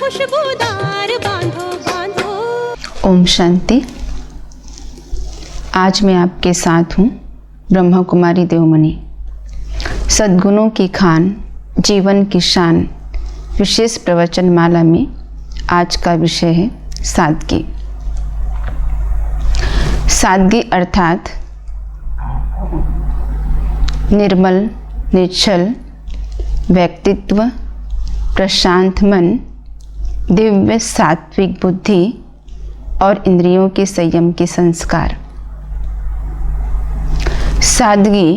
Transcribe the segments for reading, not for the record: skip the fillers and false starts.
खुशबूदार बांधो बांधो। ओम शांति। आज मैं आपके साथ हूँ ब्रह्मा कुमारी देवमणि। सद्गुणों की खान, जीवन की शान विशेष प्रवचन माला में आज का विषय है सादगी। सादगी अर्थात निर्मल, निश्चल व्यक्तित्व, प्रशांत मन, दिव्य सात्विक बुद्धि और इंद्रियों के संयम के संस्कार। सादगी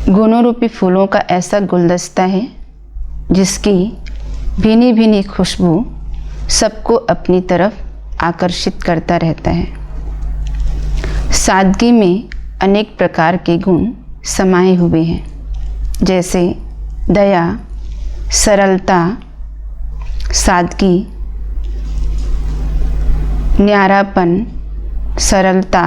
गुणों रूपी फूलों का ऐसा गुलदस्ता है जिसकी भीनी भीनी खुशबू सबको अपनी तरफ आकर्षित करता रहता है। सादगी में अनेक प्रकार के गुण समाये हुए हैं, जैसे दया, सरलता, सादगी, न्यारापन, सरलता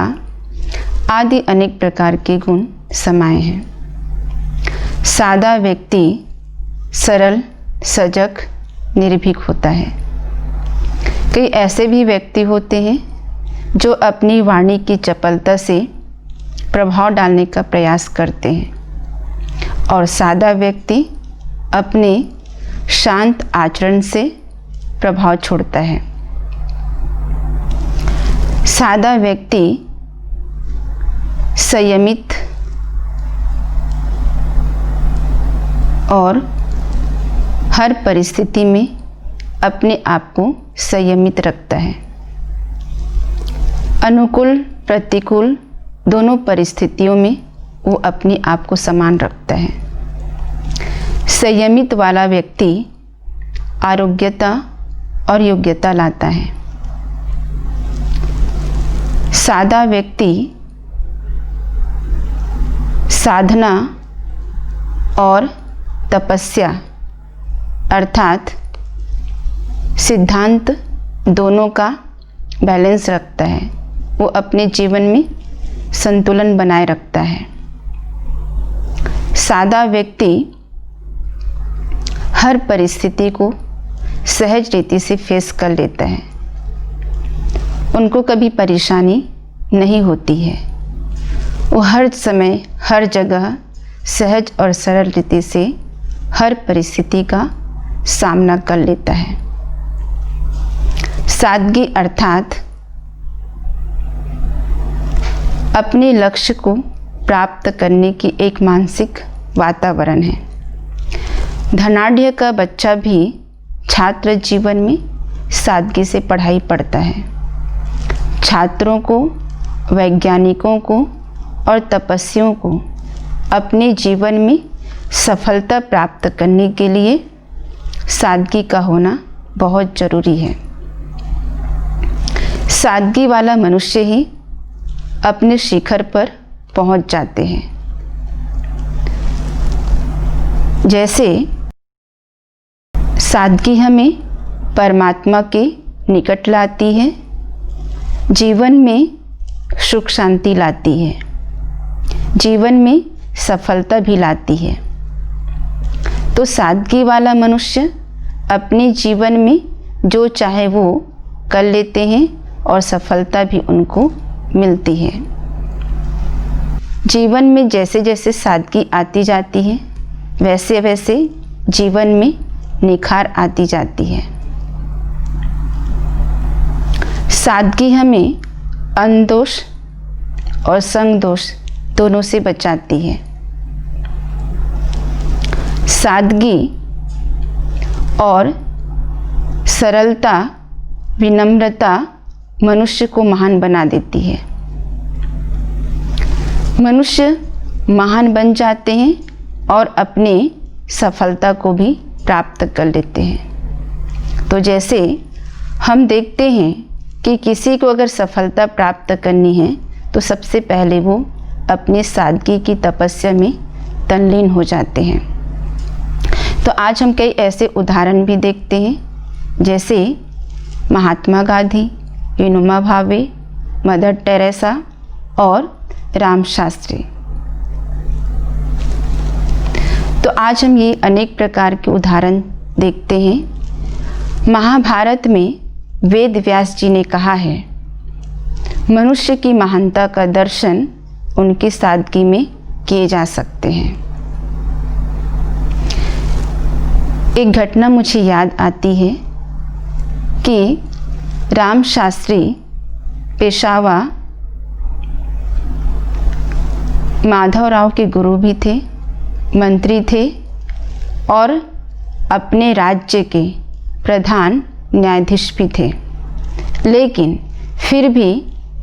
आदि अनेक प्रकार के गुण समाये हैं। सादा व्यक्ति सरल, सजग, निर्भीक होता है। कई ऐसे भी व्यक्ति होते हैं जो अपनी वाणी की चपलता से प्रभाव डालने का प्रयास करते हैं, और सादा व्यक्ति अपने शांत आचरण से प्रभाव छोड़ता है। सादा व्यक्ति संयमित और हर परिस्थिति में अपने आप को संयमित रखता है। अनुकूल प्रतिकूल दोनों परिस्थितियों में वो अपने आप को समान रखता है। संयमित वाला व्यक्ति आरोग्यता और योग्यता लाता है। सादा व्यक्ति साधना और तपस्या अर्थात सिद्धांत दोनों का बैलेंस रखता है। वो अपने जीवन में संतुलन बनाए रखता है। सादा व्यक्ति हर परिस्थिति को सहज रीति से फेस कर लेता है। उनको कभी परेशानी नहीं होती है। वो हर समय हर जगह सहज और सरल रीति से हर परिस्थिति का सामना कर लेता है। सादगी अर्थात अपने लक्ष्य को प्राप्त करने की एक मानसिक वातावरण है। धनाढ्य का बच्चा भी छात्र जीवन में सादगी से पढ़ाई पढ़ता है। छात्रों को, वैज्ञानिकों को और तपस्वियों को अपने जीवन में सफलता प्राप्त करने के लिए सादगी का होना बहुत ज़रूरी है। सादगी वाला मनुष्य ही अपने शिखर पर पहुंच जाते हैं। जैसे सादगी हमें परमात्मा के निकट लाती है, जीवन में सुख शांति लाती है, जीवन में सफलता भी लाती है। तो सादगी वाला मनुष्य अपने जीवन में जो चाहे वो कर लेते हैं और सफलता भी उनको मिलती है। जीवन में जैसे जैसे सादगी आती जाती है, वैसे वैसे जीवन में निखार आती जाती है। सादगी हमें अनदोष और संग दोष दोनों से बचाती है। सादगी और सरलता, विनम्रता मनुष्य को महान बना देती है। मनुष्य महान बन जाते हैं और अपने सफलता को भी प्राप्त कर लेते हैं। तो जैसे हम देखते हैं कि किसी को अगर सफलता प्राप्त करनी है तो सबसे पहले वो अपने सादगी की तपस्या में तल्लीन हो जाते हैं। तो आज हम कई ऐसे उदाहरण भी देखते हैं, जैसे महात्मा गांधी, विनोबा भावे, मदर टेरेसा और राम शास्त्री। तो आज हम ये अनेक प्रकार के उदाहरण देखते हैं महाभारत में वेद व्यास जी ने कहा है, मनुष्य की महानता का दर्शन उनकी सादगी में किए जा सकते हैं। एक घटना मुझे याद आती है कि राम शास्त्री पेशावा माधवराव के गुरु भी थे, मंत्री थे और अपने राज्य के प्रधान न्यायाधीश भी थे, लेकिन फिर भी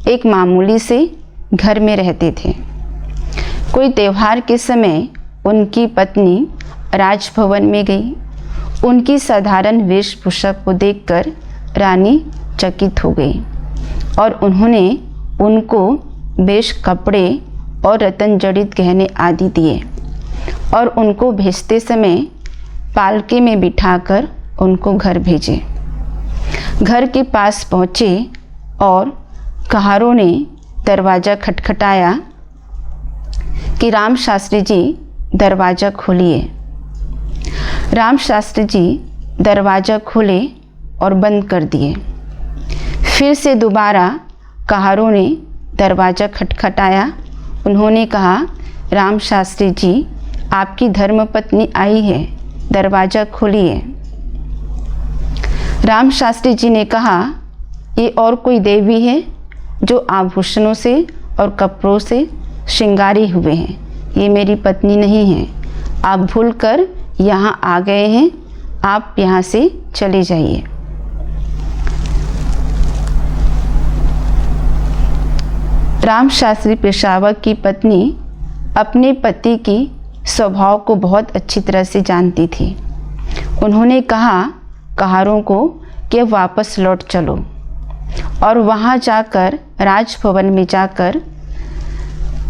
एक मामूली से घर में रहते थे। कोई त्यौहार के समय उनकी पत्नी राजभवन में गई। उनकी साधारण वेशभूषा को देखकर रानी चकित हो गई और उन्होंने उनको बेश कपड़े और रत्न जड़ित गहने आदि दिए और उनको भेजते समय पालकी में बिठाकर उनको घर भेजे। घर के पास पहुँचे और कहारों ने दरवाज़ा खटखटाया कि राम शास्त्री जी दरवाज़ा खोलिए। राम शास्त्री जी दरवाज़ा खोले और बंद कर दिए। फिर से दोबारा कहारों ने दरवाज़ा खटखटाया। उन्होंने कहा, राम शास्त्री जी, आपकी धर्मपत्नी आई है, दरवाज़ा खोलिए। राम शास्त्री जी ने कहा, ये और कोई देवी है जो आभूषणों से और कपड़ों से श्रृंगारी हुए हैं, ये मेरी पत्नी नहीं है। आप भूलकर यहाँ आ गए हैं, आप यहाँ से चले जाइए। राम शास्त्री पेशावर की पत्नी अपने पति की स्वभाव को बहुत अच्छी तरह से जानती थी। उन्होंने कहा कहारों को कि वापस लौट चलो और वहाँ जाकर राजभवन में जाकर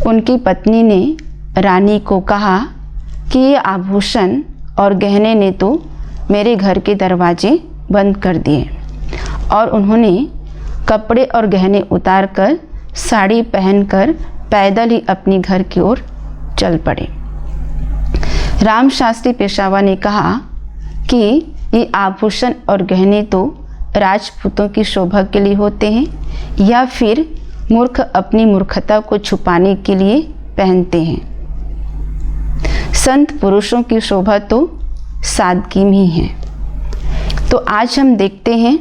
उनकी पत्नी ने रानी को कहा कि ये आभूषण और गहने ने तो मेरे घर के दरवाजे बंद कर दिए, और उन्होंने कपड़े और गहने उतारकर साड़ी पहनकर पैदल ही अपनी घर की ओर चल पड़े। राम शास्त्री पेशावा ने कहा कि ये आभूषण और गहने तो राजपूतों की शोभा के लिए होते हैं या फिर मूर्ख अपनी मूर्खता को छुपाने के लिए पहनते हैं। संत पुरुषों की शोभा तो सादगी में ही है। तो आज हम देखते हैं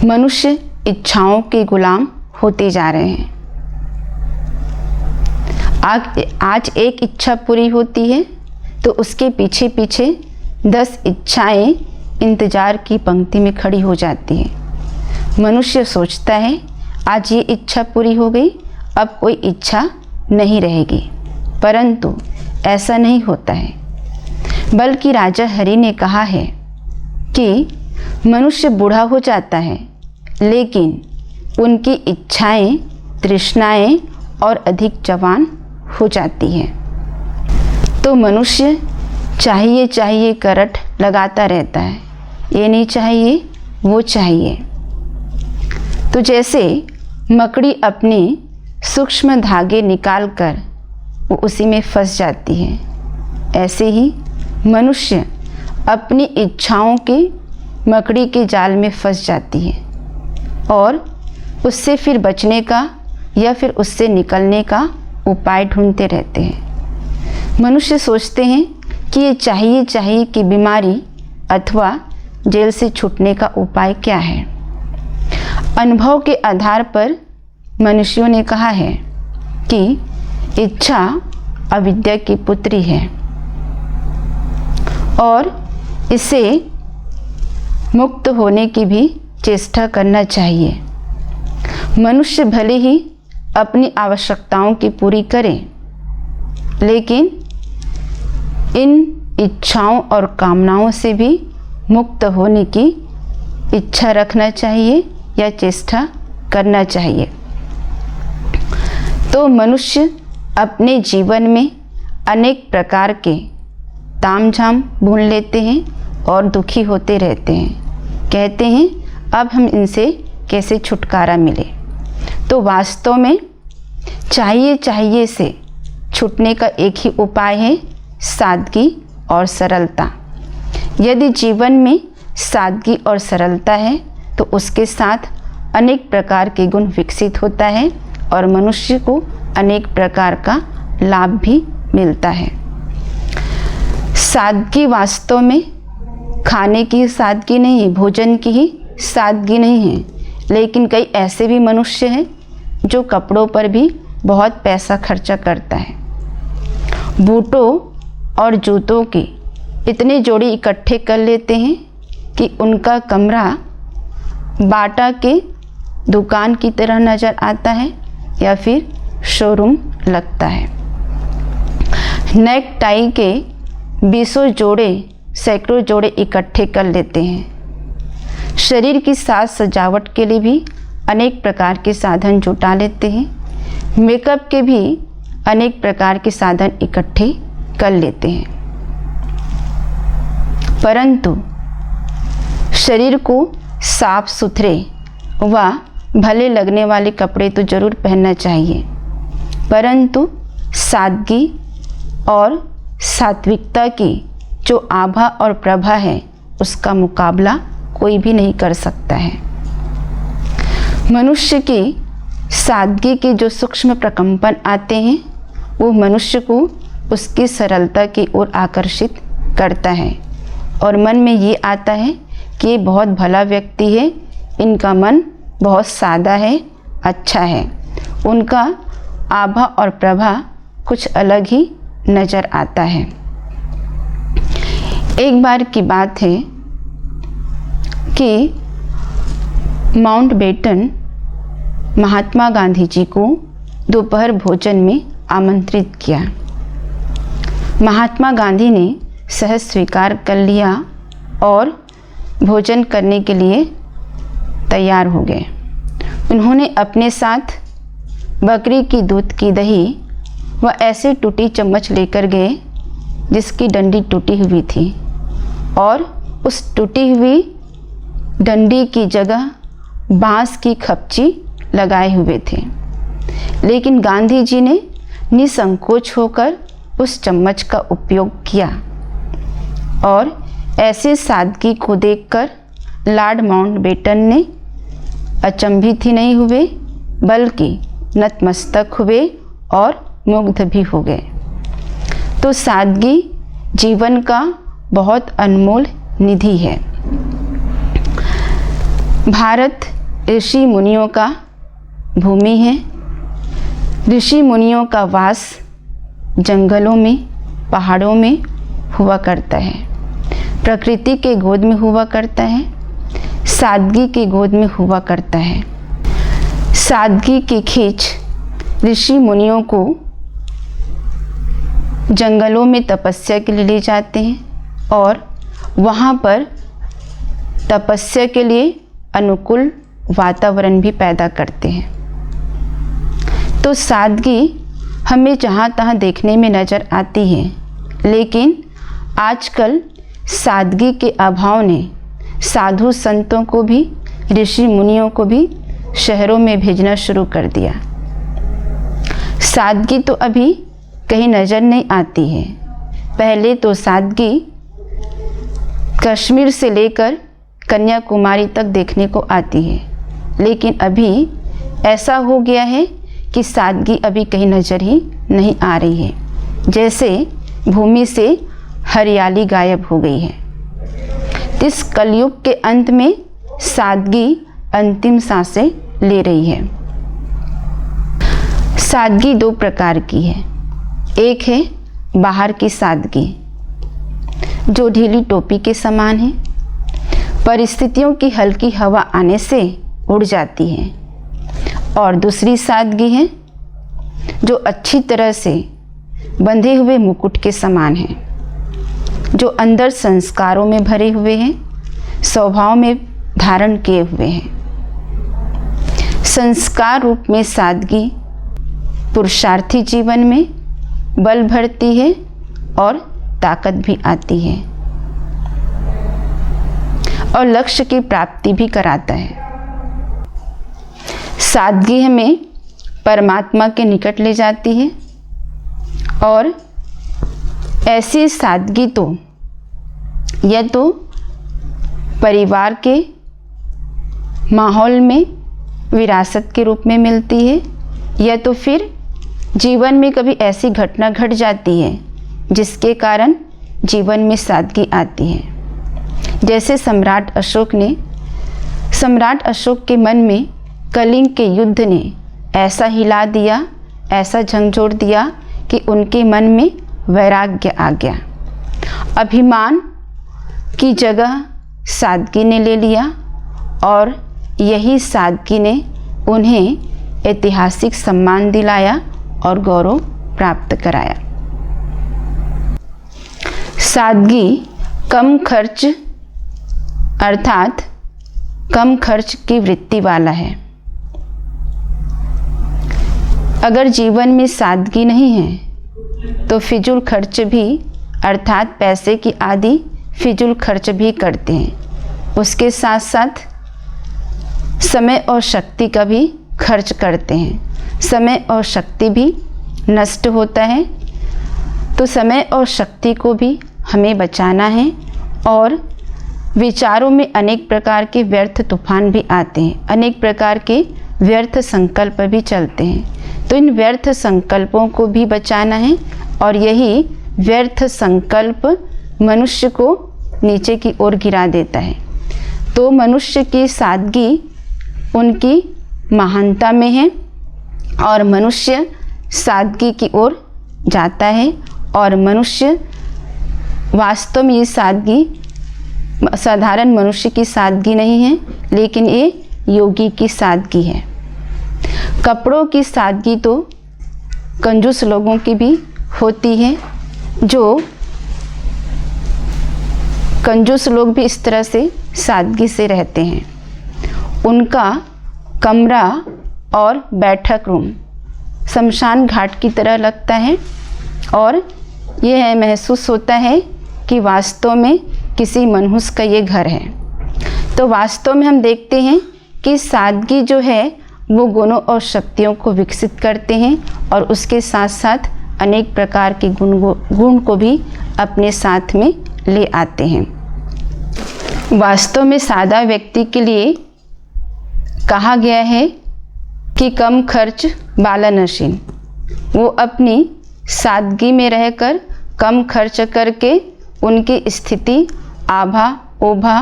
मनुष्य इच्छाओं के गुलाम होते जा रहे हैं। आज एक इच्छा पूरी होती है तो उसके पीछे पीछे 10 इच्छाएं इंतजार की पंक्ति में खड़ी हो जाती हैं। मनुष्य सोचता है आज ये इच्छा पूरी हो गई, अब कोई इच्छा नहीं रहेगी, परंतु ऐसा नहीं होता है। बल्कि राजा हरि ने कहा है कि मनुष्य बूढ़ा हो जाता है लेकिन उनकी इच्छाएं, तृष्णाएं और अधिक जवान हो जाती हैं। तो मनुष्य चाहिए करट लगाता रहता है, ये नहीं चाहिए वो चाहिए। तो जैसे मकड़ी अपने सूक्ष्म धागे निकालकर वो उसी में फंस जाती है, ऐसे ही मनुष्य अपनी इच्छाओं के मकड़ी के जाल में फंस जाती है और उससे फिर बचने का या फिर उससे निकलने का उपाय ढूंढते रहते हैं। मनुष्य सोचते हैं कि ये चाहिए की बीमारी अथवा जेल से छूटने का उपाय क्या है। अनुभव के आधार पर मनुष्यों ने कहा है कि इच्छा अविद्या की पुत्री है और इसे मुक्त होने की भी चेष्टा करना चाहिए। मनुष्य भले ही अपनी आवश्यकताओं की पूरी करे, लेकिन इन इच्छाओं और कामनाओं से भी मुक्त होने की इच्छा रखना चाहिए या चेष्टा करना चाहिए। तो मनुष्य अपने जीवन में अनेक प्रकार के तामझाम भूल लेते हैं और दुखी होते रहते हैं। कहते हैं अब हम इनसे कैसे छुटकारा मिले। तो वास्तव में चाहिए से छूटने का एक ही उपाय है, सादगी और सरलता। यदि जीवन में सादगी और सरलता है तो उसके साथ अनेक प्रकार के गुण विकसित होता है और मनुष्य को अनेक प्रकार का लाभ भी मिलता है। सादगी वास्तव में खाने की सादगी नहीं है, भोजन की ही सादगी नहीं है, लेकिन कई ऐसे भी मनुष्य हैं जो कपड़ों पर भी बहुत पैसा खर्चा करता है। बूटों और जूतों के इतने जोड़ी इकट्ठे कर लेते हैं कि उनका कमरा बाटा के दुकान की तरह नज़र आता है या फिर शोरूम लगता है। नेक टाई के 20 जोड़े, सैकड़ों जोड़े इकट्ठे कर लेते हैं। शरीर की साज सजावट के लिए भी अनेक प्रकार के साधन जुटा लेते हैं। मेकअप के भी अनेक प्रकार के साधन इकट्ठे कर लेते हैं, परंतु शरीर को साफ सुथरे व भले लगने वाले कपड़े तो जरूर पहनना चाहिए, परंतु सादगी और सात्विकता की जो आभा और प्रभा है उसका मुकाबला कोई भी नहीं कर सकता है। मनुष्य की सादगी के जो सूक्ष्म प्रकंपन आते हैं वो मनुष्य को उसकी सरलता की ओर आकर्षित करता है और मन में ये आता है कि ये बहुत भला व्यक्ति है, इनका मन बहुत सादा है, अच्छा है। उनका आभा और प्रभा कुछ अलग ही नज़र आता है। एक बार की बात है कि माउंटबेटन महात्मा गांधी जी को दोपहर भोजन में आमंत्रित किया। महात्मा गांधी ने सहज स्वीकार कर लिया और भोजन करने के लिए तैयार हो गए। उन्होंने अपने साथ बकरी की दूध की दही व ऐसे टूटी चम्मच लेकर गए जिसकी डंडी टूटी हुई थी और उस टूटी हुई डंडी की जगह बांस की खपची लगाए हुए थे, लेकिन गांधी जी ने निसंकोच होकर उस चम्मच का उपयोग किया और ऐसे सादगी को देखकर लॉर्ड माउंटबेटन ने अचंभित ही नहीं हुए बल्कि नतमस्तक हुए और मुग्ध भी हो गए। तो सादगी जीवन का बहुत अनमोल निधि है। भारत ऋषि मुनियों का भूमि है। ऋषि मुनियों का वास जंगलों में, पहाड़ों में हुआ करता है, प्रकृति के गोद में हुआ करता है, सादगी के गोद में हुआ करता है। सादगी की खींच ऋषि मुनियों को जंगलों में तपस्या के लिए ले जाते हैं और वहाँ पर तपस्या के लिए अनुकूल वातावरण भी पैदा करते हैं। तो सादगी हमें जहाँ तहाँ देखने में नज़र आती है, लेकिन आजकल सादगी के अभाव ने साधु संतों को भी, ऋषि मुनियों को भी शहरों में भेजना शुरू कर दिया। सादगी तो अभी कहीं नज़र नहीं आती है। पहले तो सादगी कश्मीर से लेकर कन्याकुमारी तक देखने को आती है, लेकिन अभी ऐसा हो गया है कि सादगी अभी कहीं नज़र ही नहीं आ रही है, जैसे भूमि से हरियाली गायब हो गई है। इस कलयुग के अंत में सादगी अंतिम सांसें ले रही है। सादगी दो प्रकार की है। एक है बाहर की सादगी जो ढीली टोपी के समान है, परिस्थितियों की हल्की हवा आने से उड़ जाती है, और दूसरी सादगी है जो अच्छी तरह से बंधे हुए मुकुट के समान है, जो अंदर संस्कारों में भरे हुए हैं, स्वभाव में धारण किए हुए हैं। संस्कार रूप में सादगी पुरुषार्थी जीवन में बल भरती है और ताकत भी आती है और लक्ष्य की प्राप्ति भी कराता है। सादगी हमें परमात्मा के निकट ले जाती है और ऐसी सादगी तो या तो परिवार के माहौल में विरासत के रूप में मिलती है, या तो फिर जीवन में कभी ऐसी घटना घट जाती है जिसके कारण जीवन में सादगी आती है। जैसे सम्राट अशोक के मन में कलिंग के युद्ध ने ऐसा हिला दिया, ऐसा झंझोड़ दिया कि उनके मन में वैराग्य आ गया। अभिमान की जगह सादगी ने ले लिया और यही सादगी ने उन्हें ऐतिहासिक सम्मान दिलाया और गौरव प्राप्त कराया। सादगी कम खर्च अर्थात कम खर्च की वृत्ति वाला है। अगर जीवन में सादगी नहीं है तो फिजूल खर्च भी अर्थात पैसे की आदि फिजूल खर्च भी करते हैं। उसके साथ साथ समय और शक्ति का भी खर्च करते हैं। समय और शक्ति भी नष्ट होता है, तो समय और शक्ति को भी हमें बचाना है। और विचारों में अनेक प्रकार के व्यर्थ तूफान भी आते हैं, अनेक प्रकार के व्यर्थ संकल्प भी चलते हैं। तो इन व्यर्थ संकल्पों को भी बचाना है और यही व्यर्थ संकल्प मनुष्य को नीचे की ओर गिरा देता है। तो मनुष्य की सादगी उनकी महानता में है और मनुष्य सादगी की ओर जाता है। और मनुष्य वास्तव में ये सादगी साधारण मनुष्य की सादगी नहीं है, लेकिन ये योगी की सादगी है। कपड़ों की सादगी तो कंजूस लोगों की भी होती है। जो कंजूस लोग भी इस तरह से सादगी से रहते हैं। उनका कमरा और बैठक रूम शमशान घाट की तरह लगता है और यह महसूस होता है कि वास्तव में किसी मनहूस का ये घर है। तो वास्तव में हम देखते हैं कि सादगी जो है वो गुणों और शक्तियों को विकसित करते हैं और उसके साथ साथ अनेक प्रकार के गुण को भी अपने साथ में ले आते हैं। वास्तव में सादा व्यक्ति के लिए कहा गया है कि कम खर्च बाला नशीन। वो अपनी सादगी में रहकर कम खर्च करके उनकी स्थिति आभा ओभा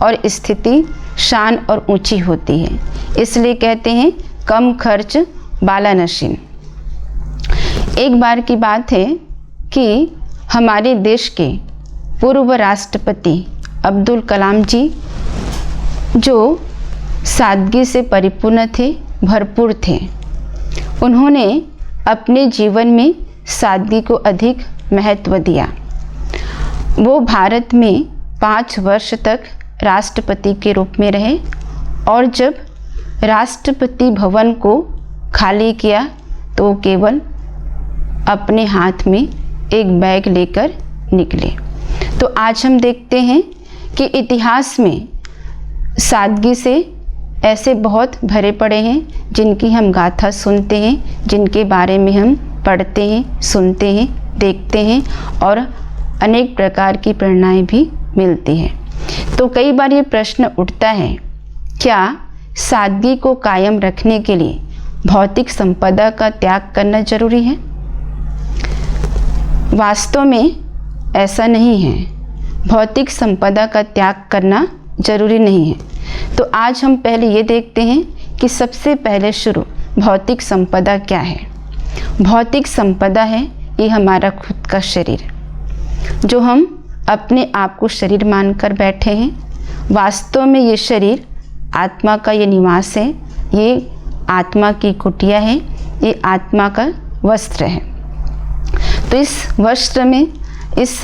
और स्थिति शान और ऊंची होती है। इसलिए कहते हैं कम खर्च बाला नशीन। एक बार की बात है कि हमारे देश के पूर्व राष्ट्रपति अब्दुल कलाम जी, जो सादगी से परिपूर्ण थे, भरपूर थे, उन्होंने अपने जीवन में सादगी को अधिक महत्व दिया। वो भारत में 5 वर्ष तक राष्ट्रपति के रूप में रहे और जब राष्ट्रपति भवन को खाली किया तो वो केवल अपने हाथ में एक बैग लेकर निकले। तो आज हम देखते हैं कि इतिहास में सादगी से ऐसे बहुत भरे पड़े हैं जिनकी हम गाथा सुनते हैं, जिनके बारे में हम पढ़ते हैं, सुनते हैं, देखते हैं और अनेक प्रकार की प्रेरणाएं भी मिलती हैं। तो कई बार ये प्रश्न उठता है, क्या सादगी को कायम रखने के लिए भौतिक संपदा का त्याग करना जरूरी है? वास्तव में ऐसा नहीं है। भौतिक संपदा का त्याग करना जरूरी नहीं है। तो आज हम पहले ये देखते हैं कि सबसे पहले शुरू भौतिक संपदा क्या है। भौतिक संपदा है ये हमारा खुद का शरीर, जो हम अपने आप को शरीर मानकर बैठे हैं। वास्तव में ये शरीर आत्मा का ये निवास है, ये आत्मा की कुटिया है, ये आत्मा का वस्त्र है। तो इस वस्त्र में, इस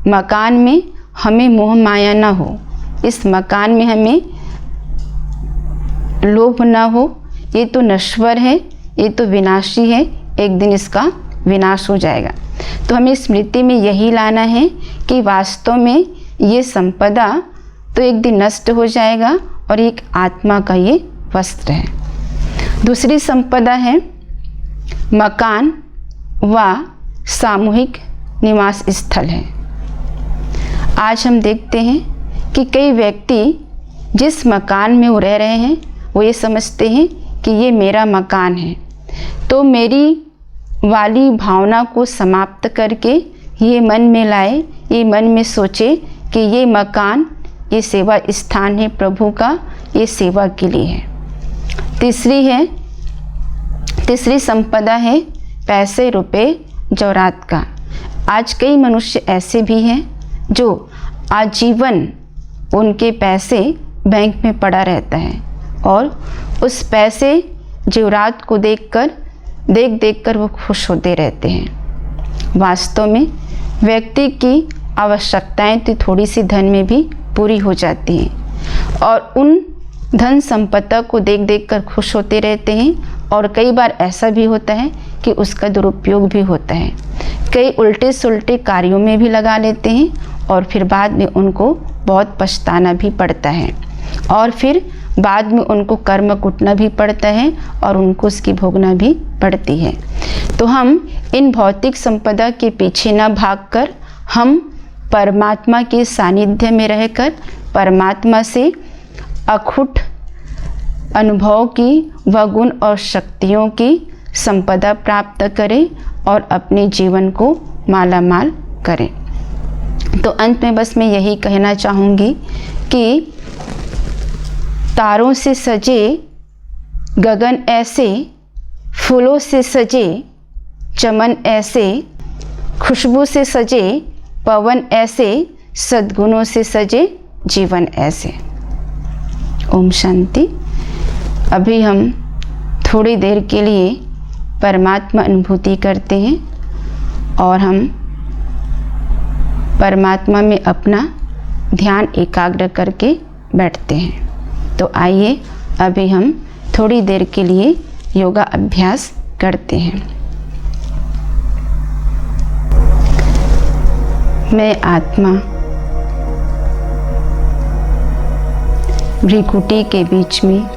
मकान में हमें मोह माया ना हो, इस मकान में हमें लोभ ना हो। ये तो नश्वर है, ये तो विनाशी है, एक दिन इसका विनाश हो जाएगा। तो हमें स्मृति में यही लाना है कि वास्तव में ये संपदा तो एक दिन नष्ट हो जाएगा और एक आत्मा का ये वस्त्र है। दूसरी संपदा है मकान व सामूहिक निवास स्थल है। आज हम देखते हैं कि कई व्यक्ति जिस मकान में वो रह रहे हैं वो ये समझते हैं कि ये मेरा मकान है, तो मेरी वाली भावना को समाप्त करके ये मन में लाए, ये मन में सोचे कि ये मकान, ये सेवा स्थान है प्रभु का, ये सेवा के लिए है। तीसरी संपदा है पैसे रुपए जौरात का। आज कई मनुष्य ऐसे भी हैं जो आजीवन उनके पैसे बैंक में पड़ा रहता है और उस पैसे जेवरात को देख कर वो खुश होते रहते हैं। वास्तव में व्यक्ति की आवश्यकताएं तो थोड़ी सी धन में भी पूरी हो जाती हैं और उन धन संपदा को देख कर खुश होते रहते हैं। और कई बार ऐसा भी होता है कि उसका दुरुपयोग भी होता है। कई उल्टे सुल्टे कार्यों में भी लगा लेते हैं और फिर बाद में उनको बहुत पछताना भी पड़ता है और फिर बाद में उनको कर्म कुटना भी पड़ता है और उनको उसकी भोगना भी पड़ती है। तो हम इन भौतिक संपदा के पीछे न भागकर हम परमात्मा के सानिध्य में रहकर परमात्मा से अखुट अनुभव की व गुण और शक्तियों की संपदा प्राप्त करें और अपने जीवन को मालामाल करें। तो अंत में बस मैं यही कहना चाहूँगी कि तारों से सजे गगन ऐसे, फूलों से सजे चमन ऐसे, खुशबू से सजे पवन ऐसे, सद्गुणों से सजे जीवन ऐसे। ओम शांति। अभी हम थोड़ी देर के लिए परमात्मा अनुभूति करते हैं और हम परमात्मा में अपना ध्यान एकाग्र करके बैठते हैं। तो आइए अभी हम थोड़ी देर के लिए योगा अभ्यास करते हैं। मैं आत्मा भ्रिकुटी के बीच में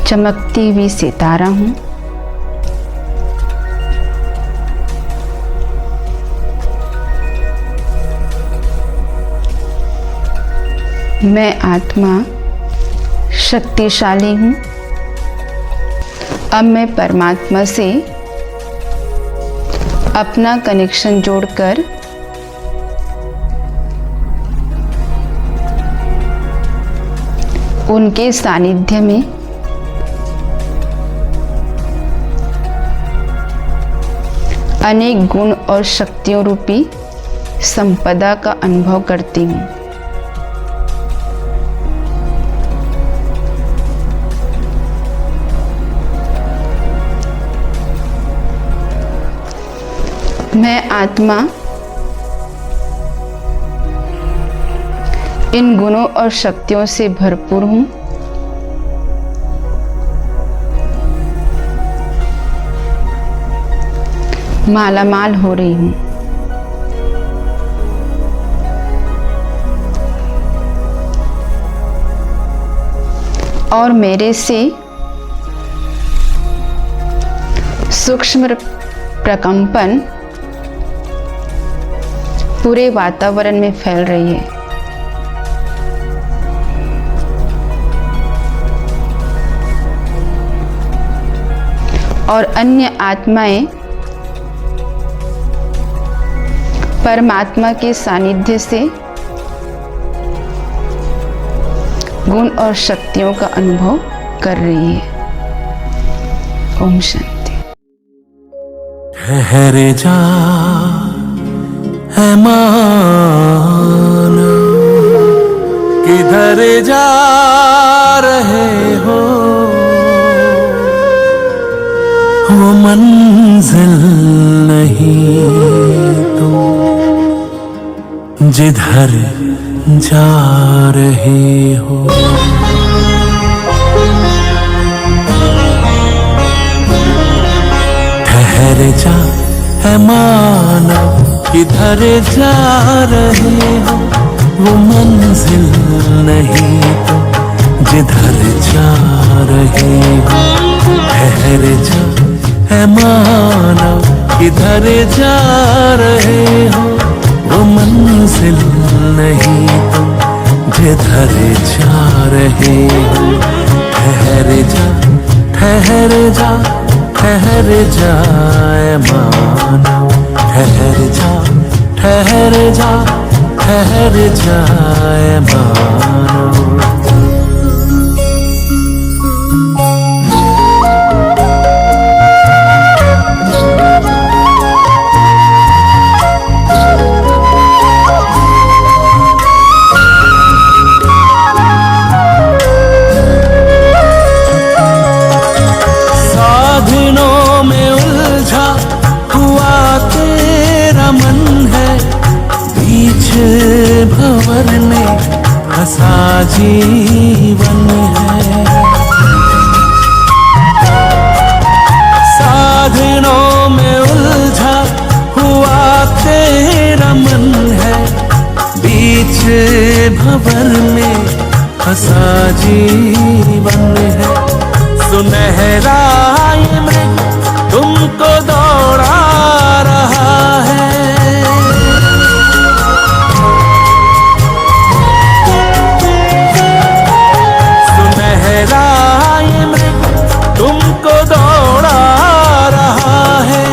चमकती हुई सितारा हूँ। मैं आत्मा शक्तिशाली हूँ। अब मैं परमात्मा से अपना कनेक्शन जोड़कर उनके सानिध्य में अनेक गुण और शक्तियों रूपी संपदा का अनुभव करती हूँ। मैं आत्मा इन गुणों और शक्तियों से भरपूर हूँ। मालामाल हो रही हूँ। और मेरे से सूक्ष्म प्रकंपन पूरे वातावरण में फैल रही है। और अन्य आत्माएं परमात्मा के सानिध्य से गुण और शक्तियों का अनुभव कर रही है। ओम शांति। ठहर जा है माना, किधर जा रहे हो, वो मंजिल नहीं तो जिधर जा रहे हो। ठहर जा है माना, किधर जा रहे हो, वो मंजिल नहीं तो जिधर जा रहे हो। ठहर जा है माना, किधर जा रहे हो, मंजिल नहीं तुम जिधर जा रहे हो। ठहर जा ठहर जा ठहर जा ऐ मानव, ठहर जा ठहर जा ठहर जा ऐ मानव। भंवर में फंसा जीवन है, साधनों में उलझा हुआ तेरा मन है। बीच भंवर में फंसा जीवन है। सुनहरा ये मृग तुमको दौड़ा रहा है। तुमको दौड़ा रहा है।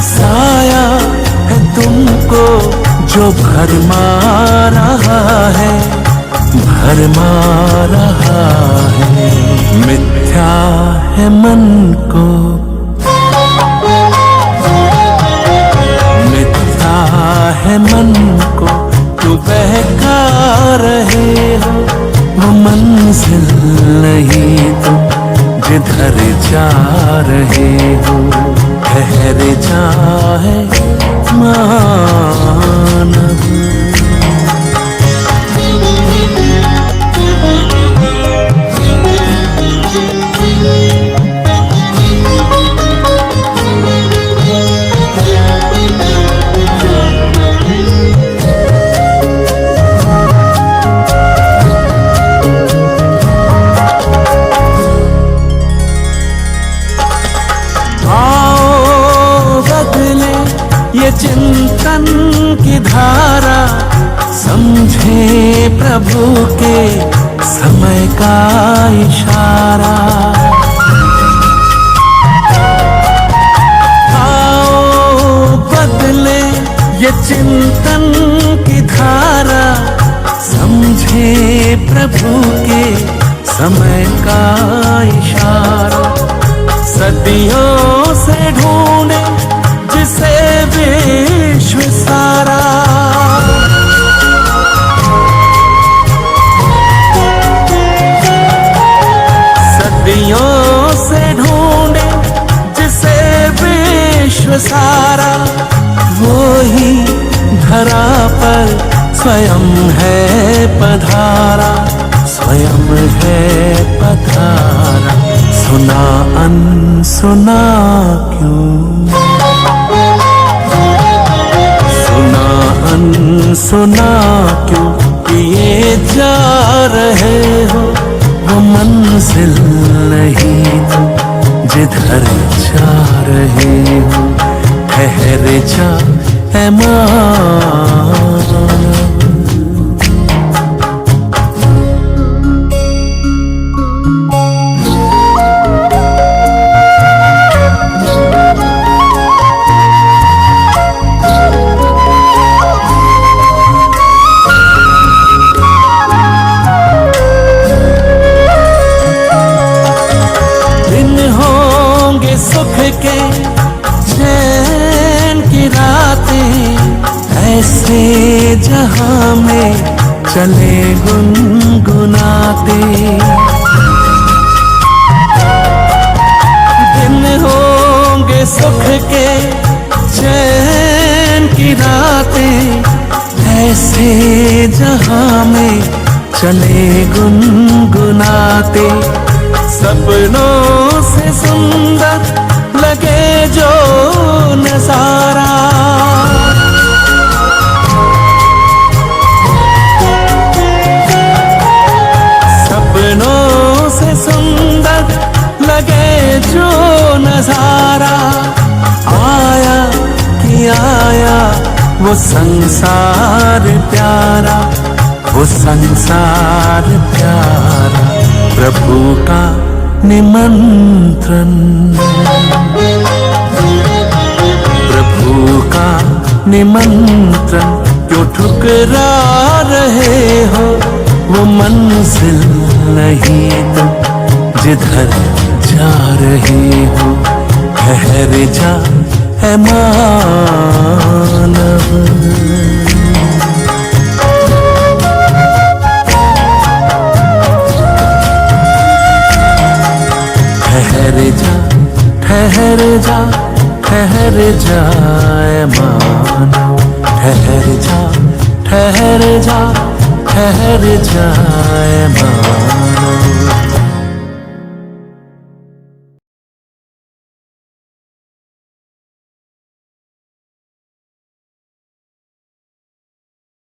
साया है तुमको जो भरमा रहा है, भरमा रहा है। मिथ्या है मन को, मिथ्या है मन को तू बहका रहे हो। वो मंजिल नहीं तुम जिधर जा रहे हो। ठहर जा है मानव। ये चिंतन की धारा समझे प्रभु के समय का इशारा। आओ बदले ये चिंतन की धारा समझे प्रभु के समय का इशारा। सदियों से ढूंढे जिसे विश्व सारा, सदियों से ढूंढे जिसे विश्व सारा। वो ही धरा पर स्वयं है पधारा, स्वयं है पधारा। सुना अनसुना क्यों, सुना अनसुना क्यों किए जा रहे हो। वो मंजिल नहीं तुम जिधर जा रहे हो। ठहर जा ऐ मानव। सुख के चैन की रातें ऐसे जहां में चले गुनगुनाते। दिन होंगे सुख के चैन की रातें ऐसे जहां में चले गुनगुनाते। सपनों से सुंदर लगे जो नजारा, सपनों से सुंदर लगे जो नजारा। आया कि आया वो संसार प्यारा, वो संसार प्यारा, प्रभु का निमंत्रण, प्रभु का निमंत्रण। क्यों ठुकरा रहे हो, वो मंजिल नहीं तो जिधर जा रहे हो। ठहर जा है मानव, ठहर जा, ठहर जा, ठहर जाए मानव, ठहर जा, ठहर जा, ठहर जाए मानव।